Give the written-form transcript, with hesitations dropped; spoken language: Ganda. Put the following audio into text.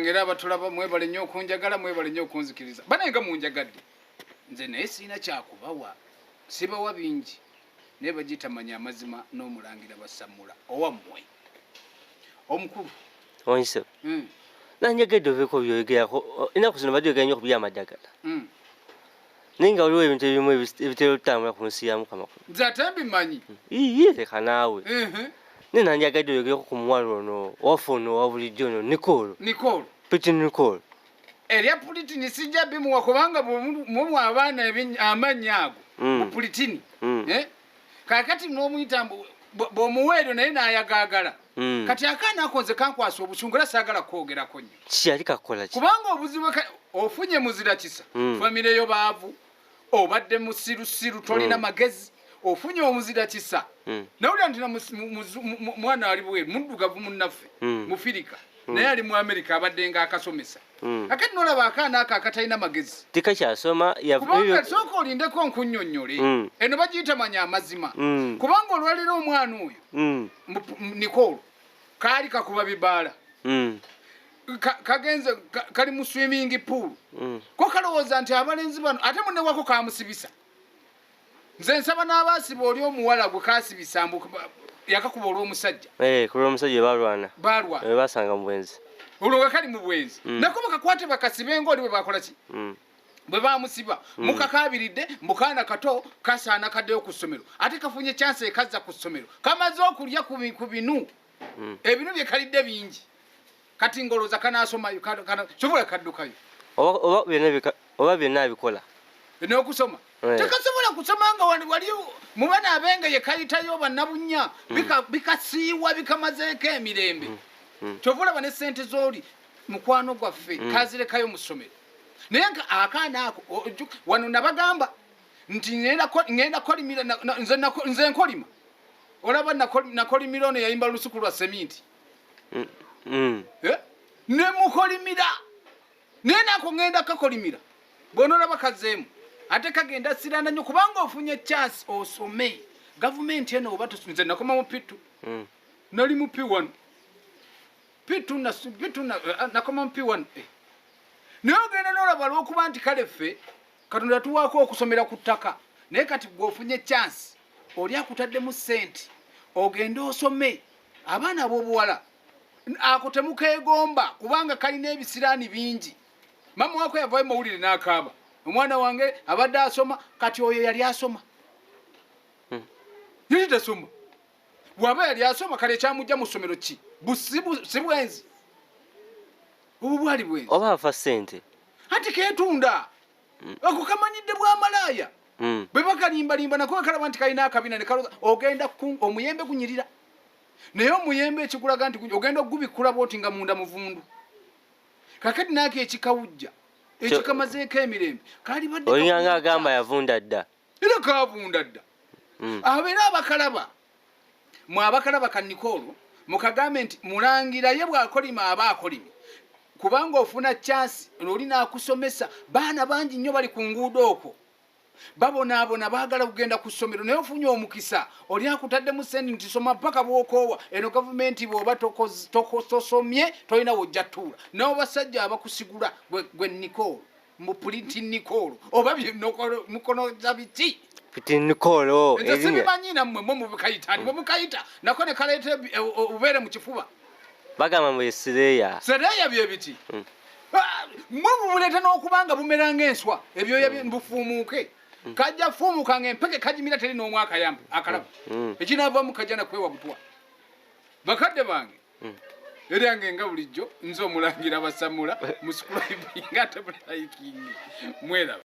ngera batulaba mwebale nnyo okunjagala mwebale nnyo okunzikiriza banenga munjagadde nze naye sina kyakubawa sibawa bingi naye bagitamanya amazima n'omulangira basamula owammwe omukulu onse nanjagedde obeeko byogerako ennaku zino badde ogera nnyo ku byamadagala naye nga waliwo ebintu ebimu ebitera okutambula ku nsi ya Mukama nze ate mbimanyi iye leka naawe naye nanjagadde oyogereko ku muwala ono waffe ono wa bulijjo ono Nicole Piti Nicole erya Pulitini sijja bimuwa kubanga mumu abaana amannya ago mu Pulitini kakati n'omuyita bw'omuweeryo naye n'ayagaagala kati akaana akonze kankwasa obusungu era saagala kwogerako nnyo kyali kakola ki kubanga obuzibu ofunye muzira kisa famire yo baavu obadde musirusiru tolina magezi ofunye omuzira kisa nawulira nti mwana ali bweru muddugavu munnaffe mufirika naye ali mu Amerika abadde nga akasomesa akati nolaba akaana ako akatalina magezi tikakyasoma kubanga sooka olindeko nkunnyonnyole eno bagiyita manya amazima kubanga olwaliro omwana oyo Nicole kaali kakuba bibaala kagenze kali mu swimming pool ko kalowooza nti abalenzi bano ate munnewako kamusibisa nze nsaba n'abaasiba oli omuwala gwe kaasibisa yakakuba olw'omusajja ku lw'omusajja balwana basanga mu bwenzi olwo kali mu bwenzi nako bakakwate bakasibe ng'oli bwe bakola ki bwe bamusiba mukakabiridde mukaana kato kasaana kaddeyo ku ssomero ate kafunye chance ekazza ku ssomero kamaze okulya ku binu ebinu bye kalidde bingi kati ngoloza kanaasomayo sobola kaddukayo oba byonna abikola n'okusoma tekasobola kusoma nga wali mu bana abenge ye kayitayo bannabunya bikasiiwa bikamazeeko emirembe kyovulaba ne ssente z'oli mukwano gwaffe kazirekayo mu ssomero naye nga akaana ako wano nabagamba nti ngenda kolimira nze nkolima olaba nakolimira ono yayimba lusuku lwa seminti ne mukolimira naye nako ngenda kakolimira bw'onoolaba kazeemu ate kagenda sirana nnyo kubanga ofunye chance osome gavumenti eno oba nze nakoma mu pitu nali mu P1 nakoma mu P1 naye ogenda n'olaba lw'okuba nti kale ffe Katonda tuwaako okusomera ku ttaka naye kati bw'ofunye chance oli akutaddemu ssente ogende osome abaana ab'obuwala ako temukeegomba kubanga kalina ebisiraani bingi mama wako yavayo mawulire n'akaaba omwana wange abadde asoma kati oyo yali asoma yali tasoma bw'aba yali asoma kale ekyamujja mu ssomero ki si bwenzi obu bwali bwenzi oba afa ssente ati keetunda ako kamanyidde bw'amalaaya bwe bakalimbalimba nako kalaba nti kalina akabina ne kaloza ogenda omuyembe gunyirira naye omuyembe ekikulaga nti ogenda okugubikkula bwoti nga munda muvundu kakati naako ekikawujja ekikamazeeko emirembe kali badde olinganga agamba yavunda dda era kavunda dda abeera abakalaba mwe abakalaba ka Nicole mukagambe nti mulangira ye bw'akolima aba akolimi kubanga ofuna chance olina akusomesa baana bangi nnyo bali ku nguudo okwo babonaabona baagala kugenda ku ssomero naye ofunye omukisa oli akutaddemu ssente nti soma ppaka bw'okoowa eno gavumenti bw'oba tosomye tolina wojja tuula nawe basajja abakusigula gwe Nicole mu Puliti Nicole oba mukonoza biki Piti Nicole nze sibimanyi nammwe mwe mubikayita ati mubikayita nako ne kaleeta obubeere mu kifuba bagamba mwe sereya bye biti mwe bumuleeta n'okubanga bumera ng'enswa ebyoya bufuumuuke kajja fuumuka ng'empeke kajimira teri n'omwaka yamba akalaba ekinaavaamu kajja nakwewa butwa bakadde bange era nga bulijjo nze omulangira basamula musukulaibinga ate bulayikingi mweraba